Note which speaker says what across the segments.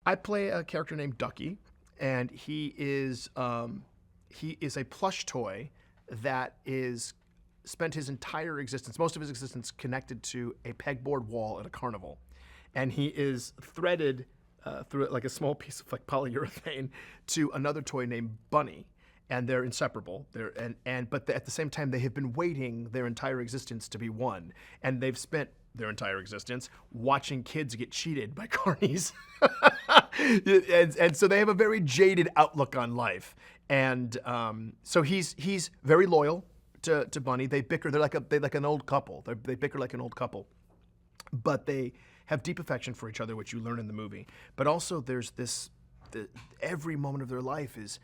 Speaker 1: I play a character named Ducky, and he is a plush toy that is spent his entire existence, most of his existence, connected to a pegboard wall at a carnival, and he is threaded through it like a small piece of like polyurethane to another toy named Bunny, and they're inseparable. But at the same time, they have been waiting their entire existence to be one, and they've spent their entire existence watching kids get cheated by carnies, and so they have a very jaded outlook on life. And so he's very loyal to Bunny. They bicker. They're like an old couple. They bicker like an old couple, but they have deep affection for each other, which you learn in the movie. But also, there's this. Every moment of their life is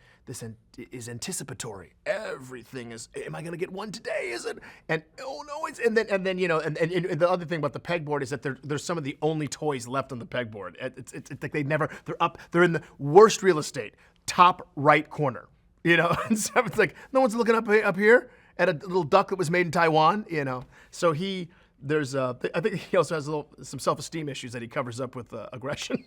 Speaker 1: anticipatory. Everything is. Am I going to get one today? Is it? And oh no, it's and then and the other thing about the pegboard is that they're some of the only toys left on the pegboard. It's like they never. They're in the worst real estate, top right corner. And so it's like no one's looking up here at a little duck that was made in Taiwan. So I think he also has some self-esteem issues that he covers up with aggression.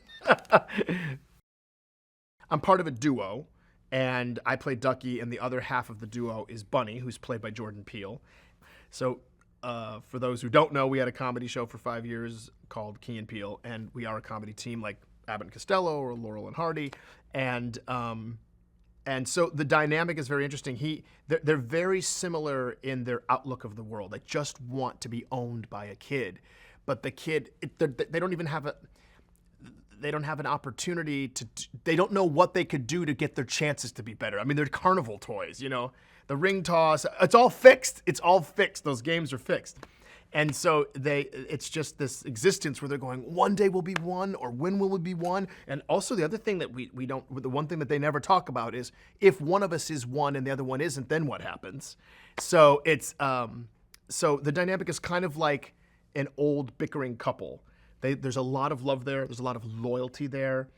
Speaker 1: I'm part of a duo, and I play Ducky, and the other half of the duo is Bunny, who's played by Jordan Peele. So for those who don't know, we had a comedy show for 5 years called Key and Peele, and we are a comedy team like Abbott and Costello or Laurel and Hardy. And so the dynamic is very interesting. They're very similar in their outlook of the world. They just want to be owned by a kid, but the kid, they don't even have they don't have an opportunity they don't know what they could do to get their chances to be better. I mean, they're carnival toys, the ring toss, it's all fixed. Those games are fixed. And so it's just this existence where they're going, one day we'll be one, or when will we be one? And also the other thing that the one thing that they never talk about is if one of us is one and the other one isn't, then what happens? So so the dynamic is kind of like an old bickering couple. There's a lot of love there. There's a lot of loyalty there.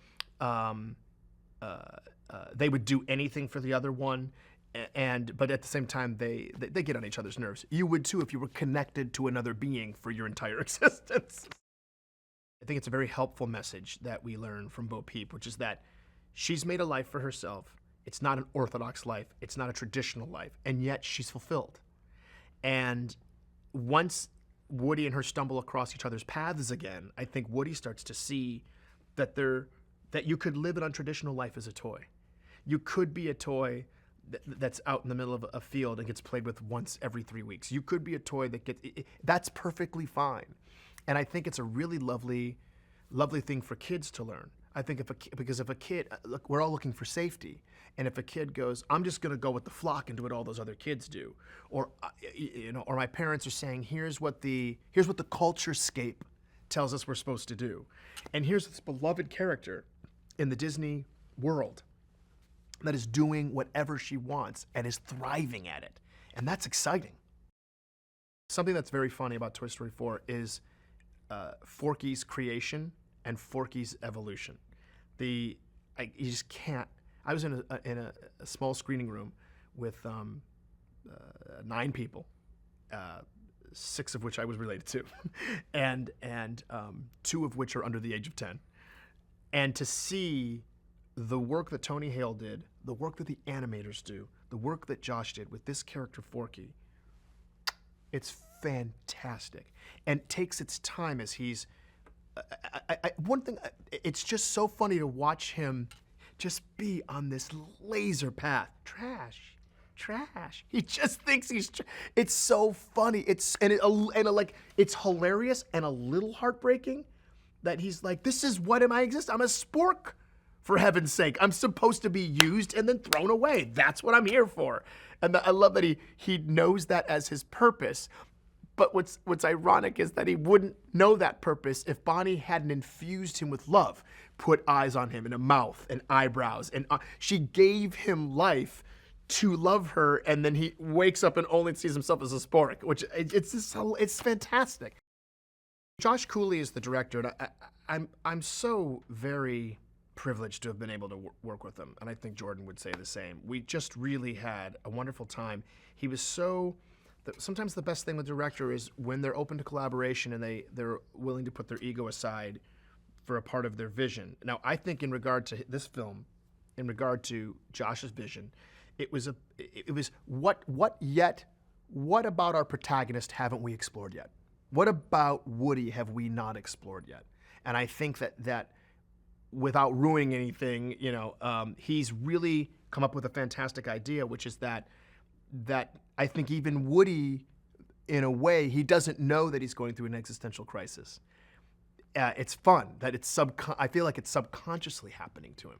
Speaker 1: They would do anything for the other one, but at the same time, they get on each other's nerves. You would too if you were connected to another being for your entire existence. I think it's a very helpful message that we learn from Bo Peep, which is that she's made a life for herself. It's not an orthodox life. It's not a traditional life, and yet she's fulfilled. And once Woody and her stumble across each other's paths again, I think Woody starts to see that you could live an untraditional life as a toy. You could be a toy that's out in the middle of a field and gets played with once every 3 weeks. You could be a toy that's perfectly fine. And I think it's a really lovely thing for kids to learn. I think because if a kid, look, we're all looking for safety. And if a kid goes, I'm just going to go with the flock and do what all those other kids do, or my parents are saying, here's what the culture-scape tells us we're supposed to do, and here's this beloved character in the Disney world that is doing whatever she wants and is thriving at it, and that's exciting. Something that's very funny about Toy Story 4 is Forky's creation and Forky's evolution. You just can't. I was in a small screening room with 9 people, 6 of which I was related to, and 2 of which are under the age of 10. And to see the work that Tony Hale did, the work that the animators do, the work that Josh did with this character Forky, it's fantastic, and takes its time as he's. One thing, it's just so funny to watch him just be on this laser path. Trash. He just thinks it's so funny. It's hilarious and a little heartbreaking that he's like, this is what am I exist? I'm a spork, for heaven's sake. I'm supposed to be used and then thrown away. That's what I'm here for. And I love that he knows that as his purpose. But what's ironic is that he wouldn't know that purpose if Bonnie hadn't infused him with love, put eyes on him and a mouth and eyebrows. And she gave him life to love her, and then he wakes up and only sees himself as a spork, which it's fantastic. Josh Cooley is the director, and I'm so very privileged to have been able to work with him, and I think Jordan would say the same. We just really had a wonderful time. He was sometimes the best thing with the director is when they're open to collaboration and they're willing to put their ego aside for a part of their vision. Now, I think in regard to this film, in regard to Josh's vision, it was what about our protagonist haven't we explored yet? What about Woody have we not explored yet? And I think that without ruining anything, he's really come up with a fantastic idea, which is that I think even Woody, in a way, he doesn't know that he's going through an existential crisis. It's fun that I feel like it's subconsciously happening to him.